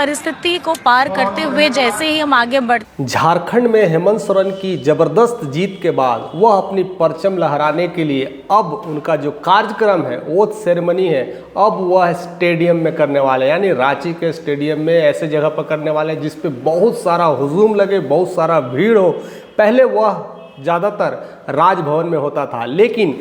परिस्थिति को पार करते हुए जैसे ही हम आगे बढ़ झारखंड में हेमंत सोरेन की जबरदस्त जीत के बाद वह अपनी परचम लहराने के लिए अब उनका जो कार्यक्रम है, ओथ सेरेमनी है, अब वह स्टेडियम में करने वाले हैं, यानी रांची के स्टेडियम में ऐसे जगह पर करने वाले हैं जिस पे बहुत सारा हुजूम लगे, बहुत सारा भीड़ हो। पहले वह ज़्यादातर राजभवन में होता था, लेकिन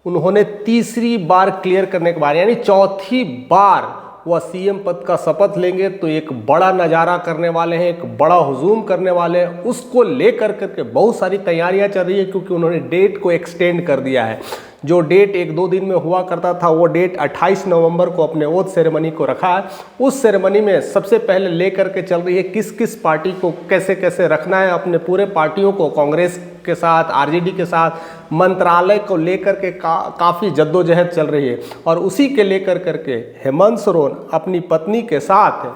उन्होंने तीसरी बार क्लियर करने के बाद, यानी चौथी बार वह सीएम पद का शपथ लेंगे तो एक बड़ा नज़ारा करने वाले हैं, एक बड़ा हुजूम करने वाले हैं। उसको लेकर करके बहुत सारी तैयारियां चल रही है, क्योंकि उन्होंने डेट को एक्सटेंड कर दिया है। जो डेट 1-2 दिन में हुआ करता था, वो डेट 28 नवंबर को अपने ओथ सेरेमनी को रखा है। उस सेरेमनी में सबसे पहले लेकर के चल रही है किस किस पार्टी को कैसे कैसे रखना है, अपने पूरे पार्टियों को कांग्रेस के साथ, आरजेडी के साथ, मंत्रालय को लेकर के काफ़ी जद्दोजहद चल रही है। और उसी के लेकर करके हेमंत सोरेन अपनी पत्नी के साथ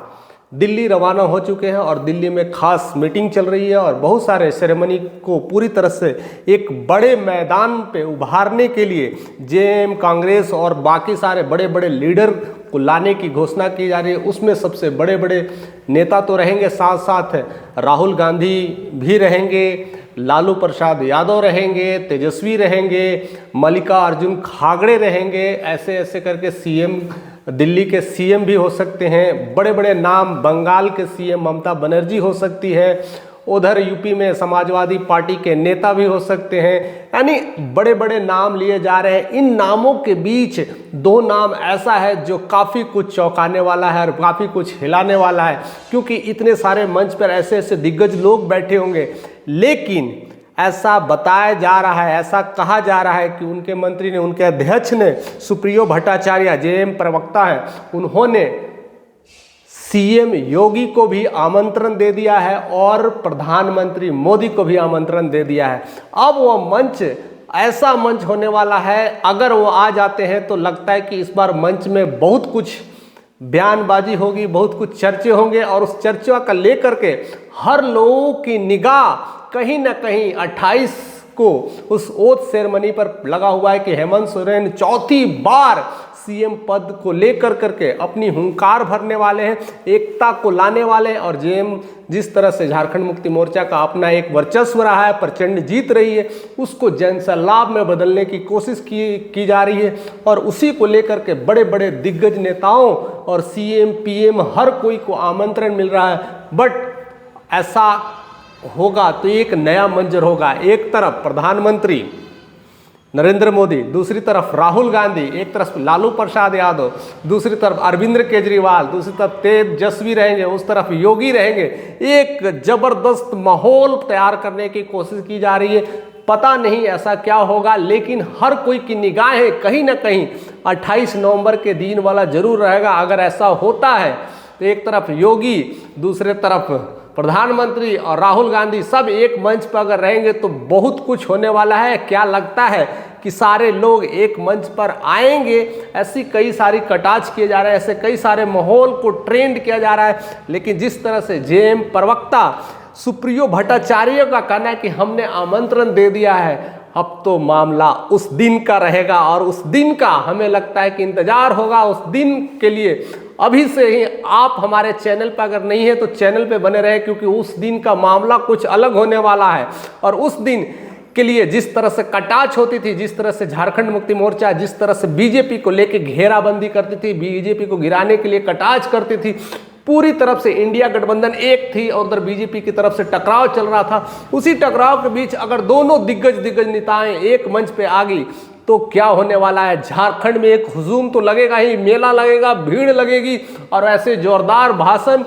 दिल्ली रवाना हो चुके हैं और दिल्ली में खास मीटिंग चल रही है और बहुत सारे सेरेमनी को पूरी तरह से एक बड़े मैदान पे उभारने के लिए जेएम, कांग्रेस और बाकी सारे बड़े बड़े लीडर को लाने की घोषणा की जा रही है। उसमें सबसे बड़े बड़े नेता तो रहेंगे, साथ साथ राहुल गांधी भी रहेंगे, लालू प्रसाद यादव रहेंगे, तेजस्वी रहेंगे, मल्लिकार्जुन खड़गे रहेंगे। ऐसे ऐसे करके सीएम, दिल्ली के सीएम भी हो सकते हैं। बड़े बड़े नाम, बंगाल के सीएम ममता बनर्जी हो सकती है, उधर यूपी में समाजवादी पार्टी के नेता भी हो सकते हैं। यानी बड़े बड़े नाम लिए जा रहे हैं। इन नामों के बीच 2 नाम ऐसा है जो काफ़ी कुछ चौंकाने वाला है और काफ़ी कुछ हिलाने वाला है, क्योंकि इतने सारे मंच पर ऐसे ऐसे दिग्गज लोग बैठे होंगे। लेकिन ऐसा बताया जा रहा है, ऐसा कहा जा रहा है कि उनके मंत्री ने, उनके अध्यक्ष ने, सुप्रियो भट्टाचार्य जेएम प्रवक्ता हैं, उन्होंने सीएम योगी को भी आमंत्रण दे दिया है और प्रधानमंत्री मोदी को भी आमंत्रण दे दिया है। अब वो मंच ऐसा मंच होने वाला है, अगर वो आ जाते हैं तो लगता है कि इस बार मंच में बहुत कुछ बयानबाजी होगी, बहुत कुछ चर्चे होंगे और उस चर्चा का लेकर के हर लोगों की निगाह कहीं ना कहीं 28 को उस ओथ सेरेमनी पर लगा हुआ है कि हेमंत सोरेन चौथी बार सीएम पद को लेकर करके अपनी हुंकार भरने वाले हैं, एकता को लाने वाले हैं। और जेएम जिस तरह से झारखंड मुक्ति मोर्चा का अपना एक वर्चस्व रहा है, प्रचंड जीत रही है, उसको जनसलाभ में बदलने की कोशिश की जा रही है। और उसी को लेकर के बड़े बड़े दिग्गज नेताओं और सीएम, पीएम हर कोई को आमंत्रण मिल रहा है। बट ऐसा होगा तो एक नया मंजर होगा। एक तरफ प्रधानमंत्री नरेंद्र मोदी, दूसरी तरफ राहुल गांधी, एक तरफ लालू प्रसाद यादव, दूसरी तरफ अरविंद केजरीवाल, दूसरी तरफ तेजस्वी रहेंगे, उस तरफ योगी रहेंगे। एक जबरदस्त माहौल तैयार करने की कोशिश की जा रही है। पता नहीं ऐसा क्या होगा, लेकिन हर कोई की निगाहें कहीं ना कहीं 28 नवंबर के दिन वाला जरूर रहेगा। अगर ऐसा होता है तो एक तरफ योगी, दूसरे तरफ प्रधानमंत्री और राहुल गांधी सब एक मंच पर अगर रहेंगे तो बहुत कुछ होने वाला है। क्या लगता है कि सारे लोग एक मंच पर आएंगे? ऐसी कई सारी कटाच किए जा रहे हैं, ऐसे कई सारे माहौल को ट्रेंड किया जा रहा है। लेकिन जिस तरह से जेएम प्रवक्ता सुप्रियो भट्टाचार्य का कहना है कि हमने आमंत्रण दे दिया है, अब तो मामला उस दिन का रहेगा और उस दिन का हमें लगता है कि इंतजार होगा। उस दिन के लिए अभी से ही आप हमारे चैनल पर अगर नहीं है तो चैनल पे बने रहे, क्योंकि उस दिन का मामला कुछ अलग होने वाला है। और उस दिन के लिए जिस तरह से कटाच होती थी, जिस तरह से झारखंड मुक्ति मोर्चा जिस तरह से बीजेपी को लेके घेराबंदी करती थी, बीजेपी को गिराने के लिए कटाच करती थी, पूरी तरफ से इंडिया गठबंधन एक थी और उधर बीजेपी की तरफ से टकराव चल रहा था। उसी टकराव के बीच अगर दोनों दिग्गज नेताएं एक मंच पे आ गई तो क्या होने वाला है? झारखंड में एक हुजूम तो लगेगा ही, मेला लगेगा, भीड़ लगेगी और ऐसे जोरदार भाषण।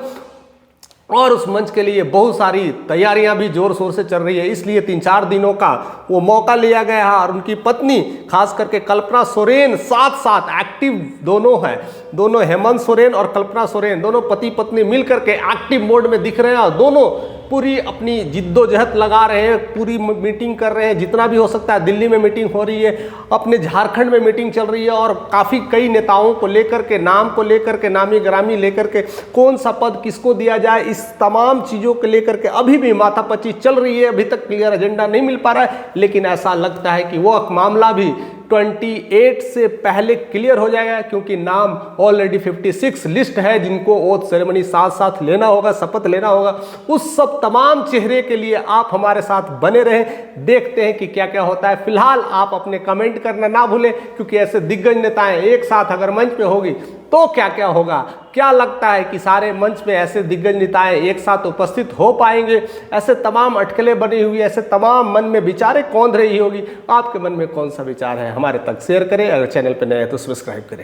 और उस मंच के लिए बहुत सारी तैयारियां भी जोर शोर से चल रही है। इसलिए 3-4 दिनों का वो मौका लिया गया है और उनकी पत्नी खास करके कल्पना सोरेन साथ साथ एक्टिव दोनों हैं। दोनों हेमंत सोरेन और कल्पना सोरेन दोनों पति पत्नी मिलकर के एक्टिव मोड में दिख रहे हैं और दोनों पूरी अपनी जिद्दोजहद लगा रहे हैं, पूरी मीटिंग कर रहे हैं जितना भी हो सकता है। दिल्ली में मीटिंग हो रही है, अपने झारखंड में मीटिंग चल रही है और काफ़ी कई नेताओं को लेकर के, नाम को लेकर के, नामी ग्रामी लेकर के, कौन सा पद किसको दिया जाए, इस तमाम चीज़ों को लेकर के अभी भी माथापच्ची चल रही है। अभी तक क्लियर एजेंडा नहीं मिल पा रहा है, लेकिन ऐसा लगता है कि वो मामला भी 28 से पहले क्लियर हो जाएगा, क्योंकि नाम ऑलरेडी 56 लिस्ट है जिनको ओथ सेरेमनी साथ साथ लेना होगा, शपथ लेना होगा। उस सब तमाम चेहरे के लिए आप हमारे साथ बने रहें, देखते हैं कि क्या क्या होता है। फिलहाल आप अपने कमेंट करना ना भूलें, क्योंकि ऐसे दिग्गज नेताएं एक साथ अगर मंच पे होगी तो क्या क्या होगा। क्या लगता है कि सारे मंच पे ऐसे दिग्गज नेताएं एक साथ उपस्थित हो पाएंगे? ऐसे तमाम अटकलें बनी हुई, ऐसे तमाम मन में विचारें कौंध रही होगी। आपके मन में कौन सा विचार है हमारे तक शेयर करें। अगर चैनल पर नए हैं तो सब्सक्राइब करें।